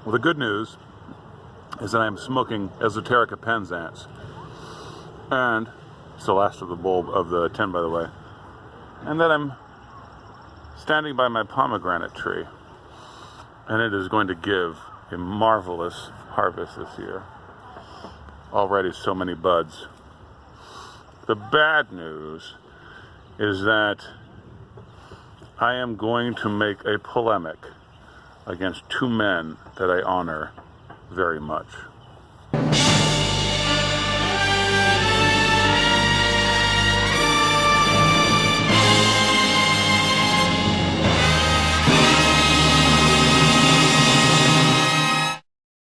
Well, the good news is that I'm smoking Esoterica Penzance. And it's the last of the bulb of the 10, by the way. And that I'm standing by my pomegranate tree. And it is going to give a marvelous harvest this year. Already so many buds. The bad news is that I am going to make a polemic against two men that I honor very much. There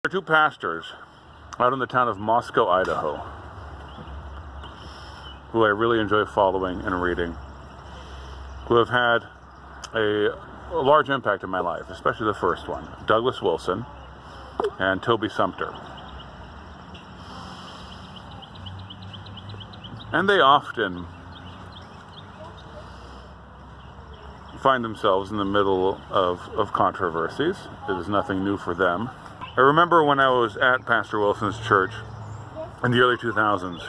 are two pastors out in the town of Moscow, Idaho, who I really enjoy following and reading, who have had a large impact in my life, especially the first one, Douglas Wilson and Toby Sumpter. And they often find themselves in the middle of controversies. It is nothing new for them. I remember when I was at Pastor Wilson's church in the early 2000s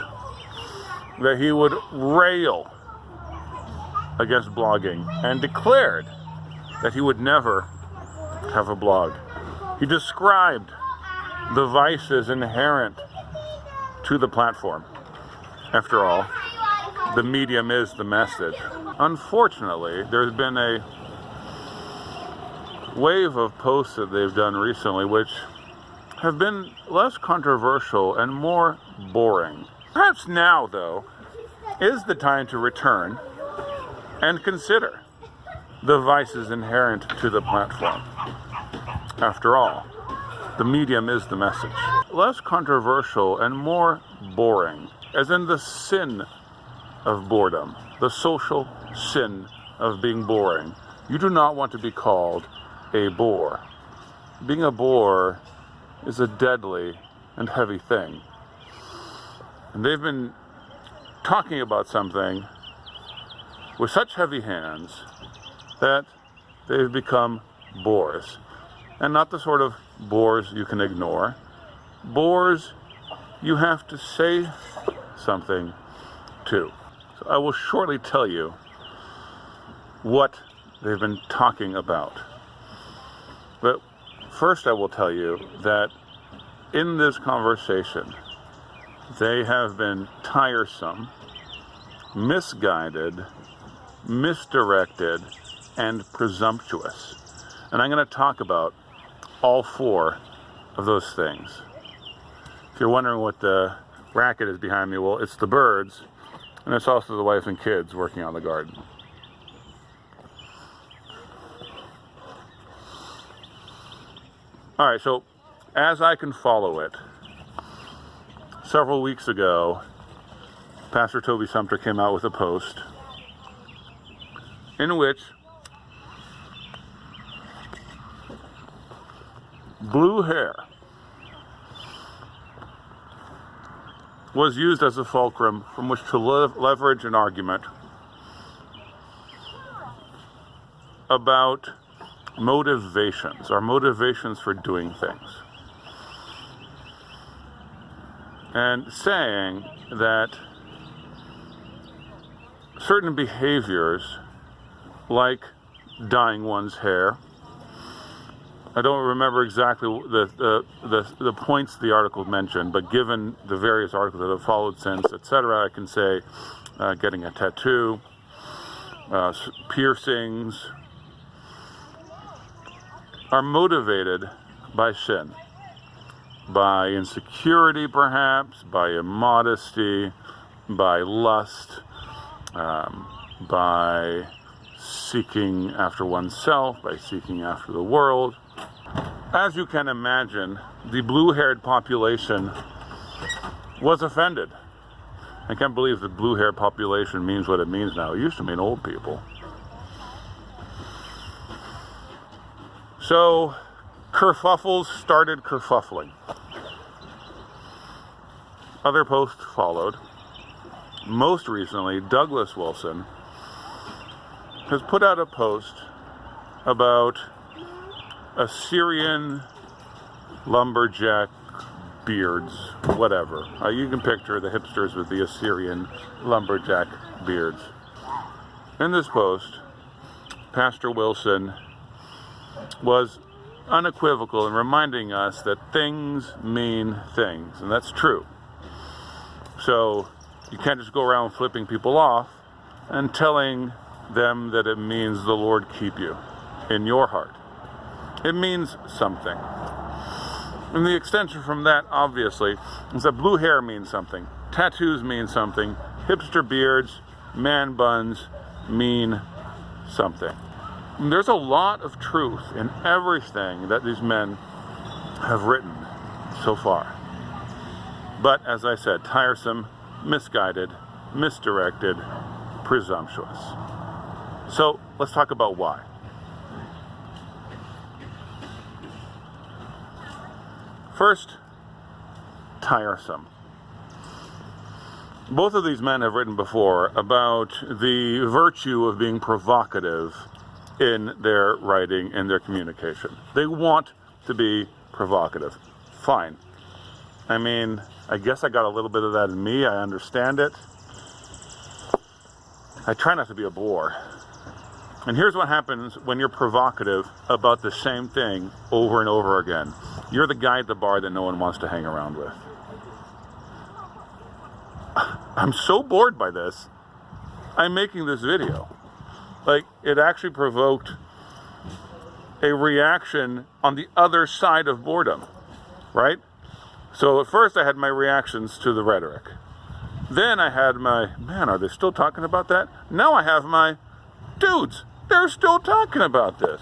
that he would rail against blogging and declared that he would never have a blog. He described the vices inherent to the platform. After all, the medium is the message. Unfortunately, there's been a wave of posts that they've done recently which have been less controversial and more boring. Perhaps now, though, is the time to return and consider the vices inherent to the platform. After all, the medium is the message. Less controversial and more boring, as in the sin of boredom, the social sin of being boring. You do not want to be called a bore. Being a bore is a deadly and heavy thing. And they've been talking about something with such heavy hands that they've become bores. And not the sort of bores you can ignore. Bores you have to say something to. So I will shortly tell you what they've been talking about. But first I will tell you that in this conversation, they have been tiresome, misguided, misdirected, and presumptuous. And I'm going to talk about all four of those things. If you're wondering what the racket is behind me, well, it's the birds, and it's also the wife and kids working on the garden. All right, so as I can follow it, several weeks ago, Pastor Toby Sumpter came out with a post in which blue hair was used as a fulcrum from which to leverage an argument about motivations, our motivations for doing things. And saying that certain behaviors, like dyeing one's hair, I don't remember exactly the points the article mentioned, but given the various articles that have followed since, etc., I can say getting a tattoo, piercings, are motivated by sin, by insecurity perhaps, by immodesty, by lust, by seeking after oneself, by seeking after the world. As you can imagine, the blue-haired population was offended. I can't believe the blue-haired population means what it means now. It used to mean old people. So, kerfuffles started kerfuffling. Other posts followed. Most recently, Douglas Wilson has put out a post about a Syrian lumberjack beards, whatever. You can picture the hipsters with the Assyrian lumberjack beards. In this post, Pastor Wilson was unequivocal in reminding us that things mean things, and that's true. So you can't just go around flipping people off and telling them that it means the Lord keep you in your heart. It means something. And the extension from that, obviously, is that blue hair means something. Tattoos mean something. Hipster beards, man buns mean something. And there's a lot of truth in everything that these men have written so far. But, as I said, tiresome, misguided, misdirected, presumptuous. So, let's talk about why. First, tiresome. Both of these men have written before about the virtue of being provocative in their writing and their communication. They want to be provocative. Fine. I mean, I guess I got a little bit of that in me. I understand it. I try not to be a bore. And here's what happens when you're provocative about the same thing over and over again. You're the guy at the bar that no one wants to hang around with. I'm so bored by this. I'm making this video. Like, it actually provoked a reaction on the other side of boredom, right? So at first I had my reactions to the rhetoric. Then I had my, man, are they still talking about that? Now I have my, dudes, they're still talking about this.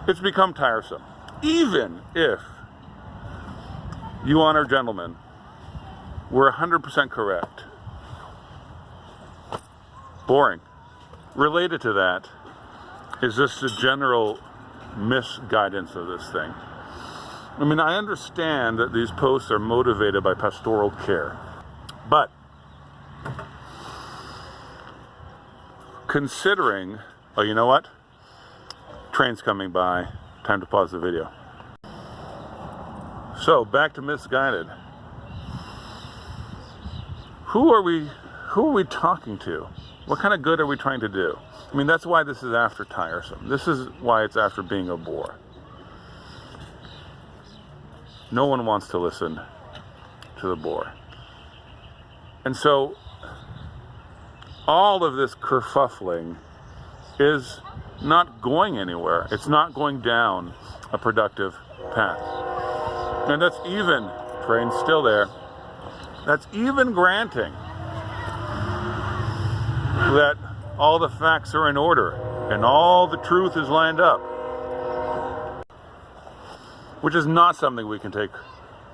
It's become tiresome. Even if you honor gentlemen were 100% correct. Boring. Related to that is just the general misguidance of this thing. I mean, I understand that these posts are motivated by pastoral care, but considering, oh, you know what? Train's coming by. Time to pause the video. So, back to Misguided. Who are we talking to? What kind of good are we trying to do? I mean, that's why this is after tiresome. This is why it's after being a bore. No one wants to listen to the bore. And so, all of this kerfuffling is not going anywhere. It's not going down a productive path. And that's even, train's still there, that's even granting that all the facts are in order and all the truth is lined up, which is not something we can take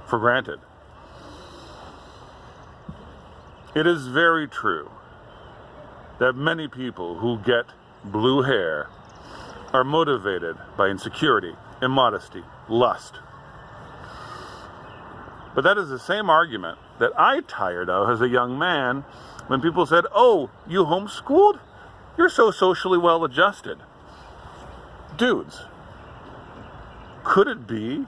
for granted. It is very true that many people who get blue hair are motivated by insecurity, immodesty, lust. But that is the same argument that I tired of as a young man when people said, oh, you homeschooled? You're so socially well adjusted. Dudes, could it be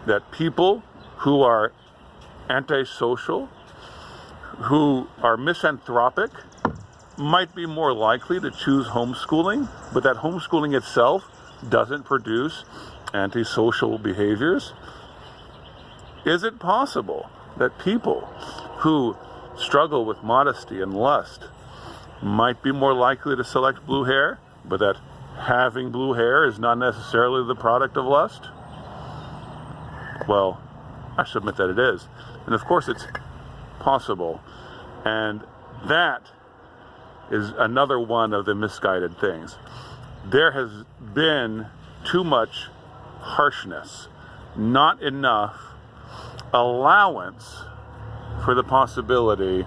that people who are antisocial, who are misanthropic, might be more likely to choose homeschooling, but that homeschooling itself doesn't produce antisocial behaviors? Is it possible that people who struggle with modesty and lust might be more likely to select blue hair, but that having blue hair is not necessarily the product of lust? Well, I submit that it is. And of course it's possible. And that is another one of the misguided things. There has been too much harshness, not enough allowance for the possibility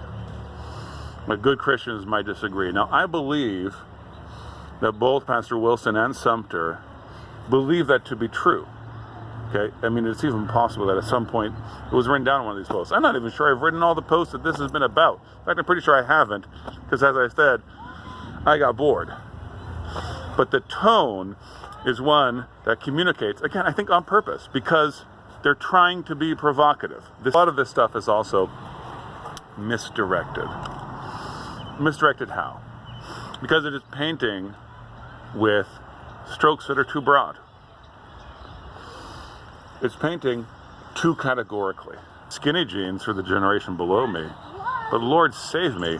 that good Christians might disagree. Now, I believe that both Pastor Wilson and Sumpter believe that to be true. Okay? I mean, it's even possible that at some point it was written down in one of these posts. I'm not even sure I've written all the posts that this has been about. In fact, I'm pretty sure I haven't, because as I said, I got bored. But the tone is one that communicates, again, I think on purpose, because they're trying to be provocative. A lot of this stuff is also misdirected. Misdirected how? Because it is painting with strokes that are too broad. It's painting too categorically. Skinny jeans for the generation below me, but Lord save me,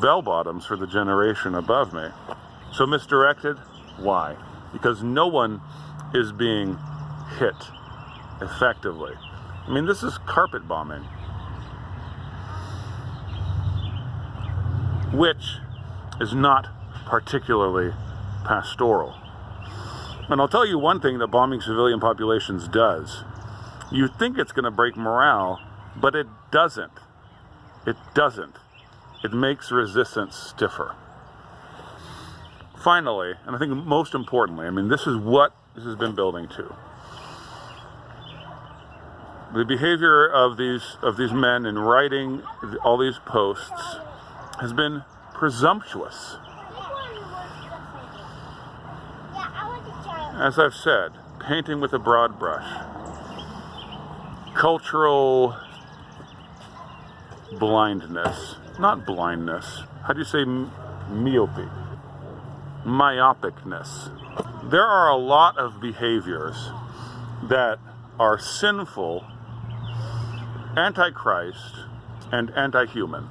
bell-bottoms for the generation above me. So misdirected, why? Because no one is being hit effectively. I mean, this is carpet bombing, which is not particularly pastoral. And I'll tell you one thing that bombing civilian populations does. You think it's going to break morale, but it doesn't. It doesn't. It makes resistance stiffer. Finally, and I think most importantly, I mean, this is what this has been building to. The behavior of these men in writing all these posts has been presumptuous. As I've said, painting with a broad brush. Cultural blindness. Not blindness. How do you say myopy? Myopicness. There are a lot of behaviors that are sinful, anti-Christ, and anti-human.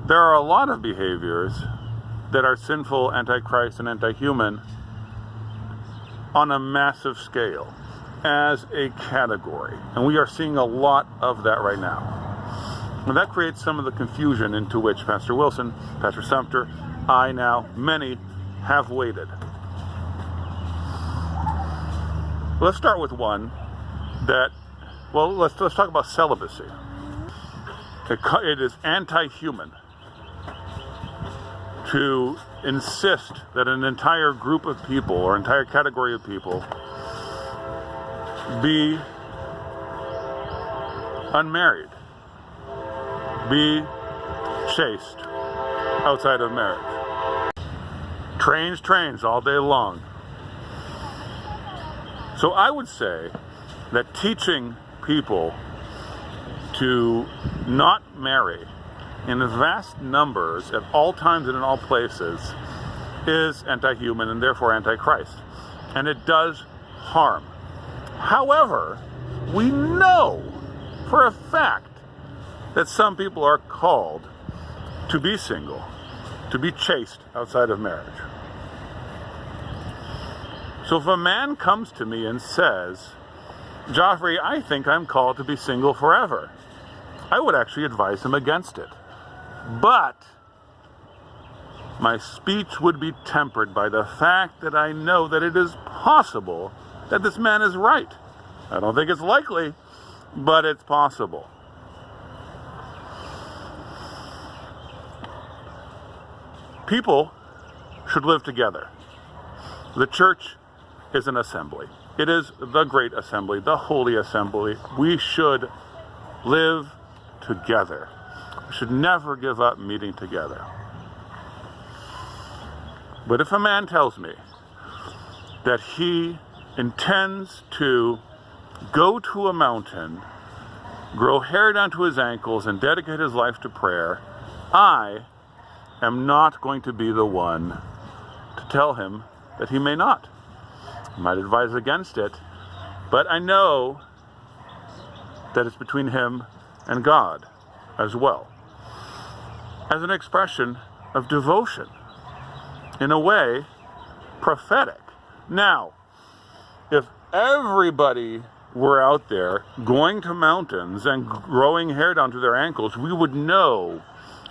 There are a lot of behaviors that are sinful, anti-Christ, and anti-human on a massive scale as a category. And we are seeing a lot of that right now. And that creates some of the confusion into which Pastor Wilson, Pastor Sumpter, I now, many have waded. Let's start with one that, well, let's talk about celibacy. It is anti-human to insist that an entire group of people or entire category of people be unmarried, be chaste outside of marriage. Trains all day long. So I would say that teaching people to not marry in vast numbers at all times and in all places is anti-human and therefore anti-Christ. And it does harm. However, we know for a fact that some people are called to be single, to be chaste outside of marriage. So if a man comes to me and says, Joffrey, I think I'm called to be single forever, I would actually advise him against it. But my speech would be tempered by the fact that I know that it is possible that this man is right. I don't think it's likely, but it's possible. People should live together. The church is an assembly. It is the great assembly, the holy assembly. We should live together. We should never give up meeting together. But if a man tells me that he intends to go to a mountain, grow hair down to his ankles, and dedicate his life to prayer, I am not going to be the one to tell him that he may not. I might advise against it, but I know that it's between him and God as well, as an expression of devotion, in a way prophetic. Now, if everybody were out there going to mountains and growing hair down to their ankles, we would know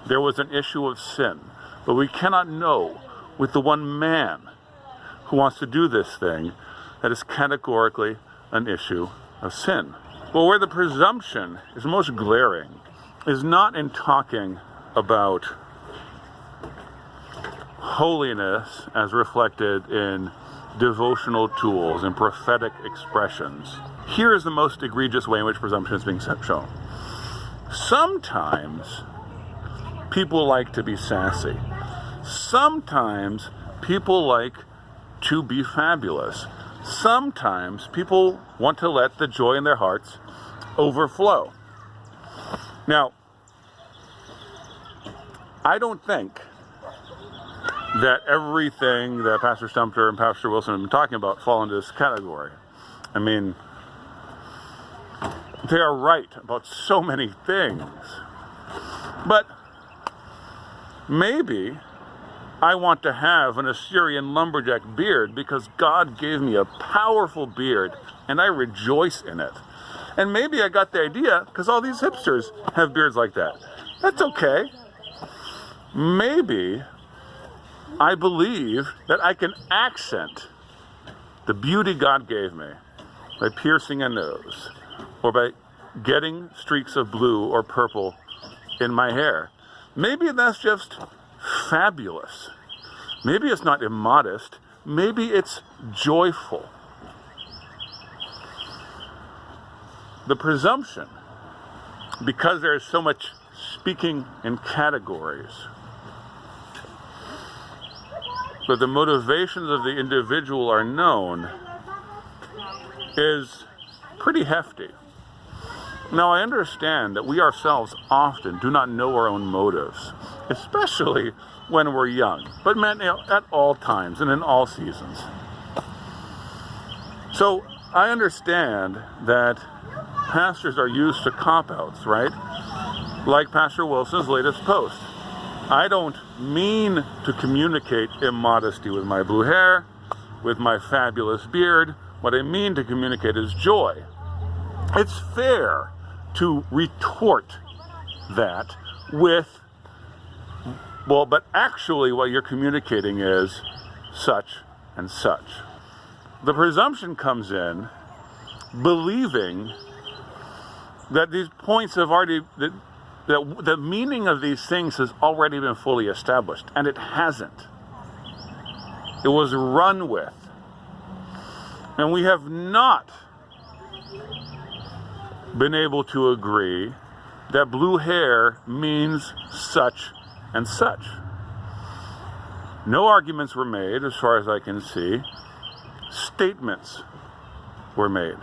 there was an issue of sin. But we cannot know with the one man who wants to do this thing that is categorically an issue of sin. Well, where the presumption is most glaring is not in talking about holiness as reflected in devotional tools and prophetic expressions. Here is the most egregious way in which presumption is being shown. Sometimes people like to be sassy. Sometimes people like to be fabulous. Sometimes people want to let the joy in their hearts overflow. Now, I don't think that everything that Pastor Sumpter and Pastor Wilson have been talking about fall into this category. I mean, they are right about so many things. But maybe I want to have an Assyrian lumberjack beard because God gave me a powerful beard and I rejoice in it. And maybe I got the idea because all these hipsters have beards like that. That's okay. Maybe I believe that I can accent the beauty God gave me by piercing a nose or by getting streaks of blue or purple in my hair. Maybe that's just fabulous. Maybe it's not immodest. Maybe it's joyful. The presumption, because there is so much speaking in categories, but the motivations of the individual are known, is pretty hefty. Now, I understand that we ourselves often do not know our own motives, especially when we're young, but at all times and in all seasons. So I understand that pastors are used to cop-outs, right? Like Pastor Wilson's latest post. I don't mean to communicate immodesty with my blue hair, with my fabulous beard. What I mean to communicate is joy. It's fair to retort that with, well, but actually what you're communicating is such and such. The presumption comes in believing that these points have already, that the meaning of these things has already been fully established, and it hasn't. It was run with. And we have not been able to agree that blue hair means such and such. No arguments were made, as far as I can see. Statements were made.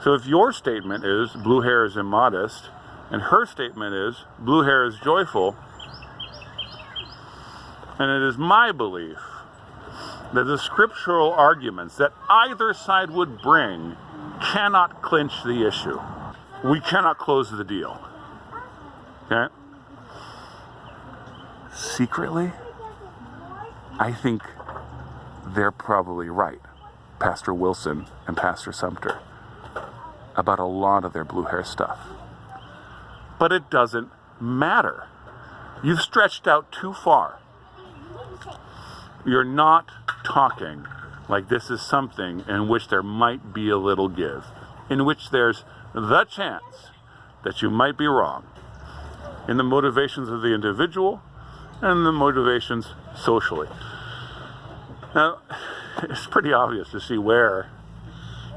So if your statement is blue hair is immodest, and her statement is blue hair is joyful, and it is my belief that the scriptural arguments that either side would bring cannot clinch the issue. We cannot close the deal. Okay? Secretly, I think they're probably right, Pastor Wilson and Pastor Sumpter, about a lot of their blue hair stuff. But it doesn't matter. You've stretched out too far. You're not talking like this is something in which there might be a little give, in which there's the chance that you might be wrong in the motivations of the individual and the motivations socially. Now, it's pretty obvious to see where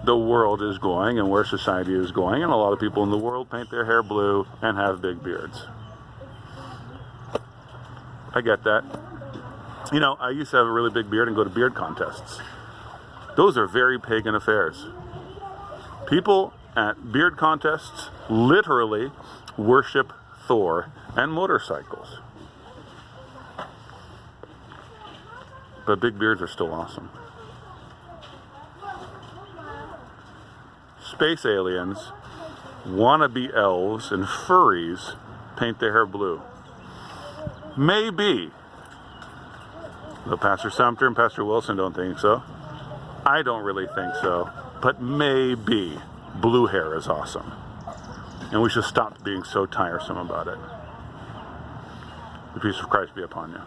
the world is going and where society is going, and a lot of people in the world paint their hair blue and have big beards. I get that. You know, I used to have a really big beard and go to beard contests. Those are very pagan affairs. People at beard contests literally worship Thor and motorcycles. But big beards are still awesome. Space aliens, wannabe elves, and furries paint their hair blue. Maybe. Though Pastor Sumpter and Pastor Wilson don't think so. I don't really think so. But maybe blue hair is awesome. And we should stop being so tiresome about it. The peace of Christ be upon you.